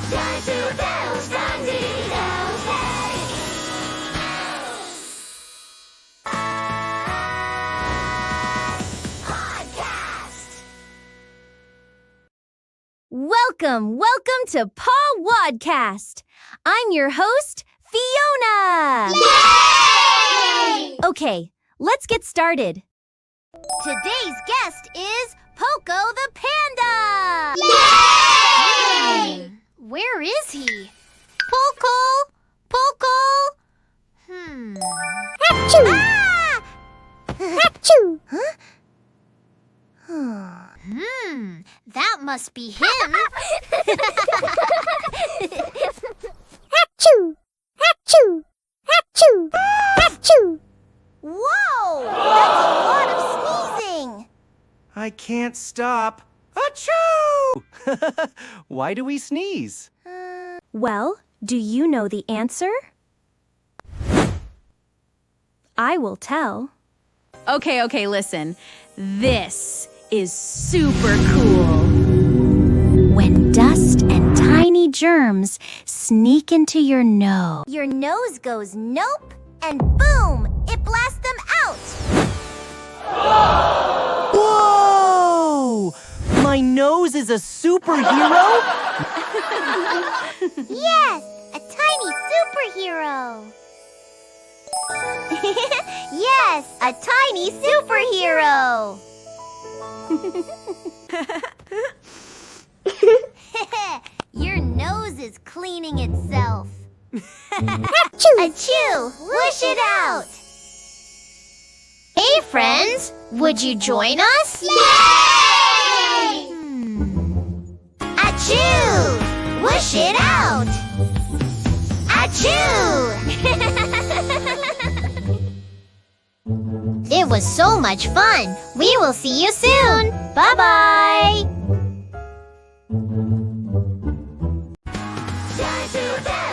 Time to bounce, time to bounce, hey! Podcast! Welcome to Pawwwdcast. I'm your host, Fiona. Yay! Okay, let's get started. Today's guest is Poko the Panda. Yay! Where is he? Poko! Poko! Achoo! Ah! Achoo! Huh? That must be him. Achoo! Achoo! Achoo! Achoo! Whoa! That's a lot of sneezing. I can't stop. Achooo! Why do we sneeze? Well, do you know the answer? I will tell. Okay, listen. This is super cool. When dust and tiny germs sneak into your nose. Your nose goes nope, and boom, it blasts them out. Whoa! My nose is a superhero? Yes, a tiny superhero. Yes, a tiny superhero. Your nose is cleaning itself. Achoo! Achoo! Whoosh it out! Hey, friends! Would you join us? Yay! Achoo! Whoosh it out! Achoo! It was so much fun. We will see you soon. Bye-bye. Time to bounce!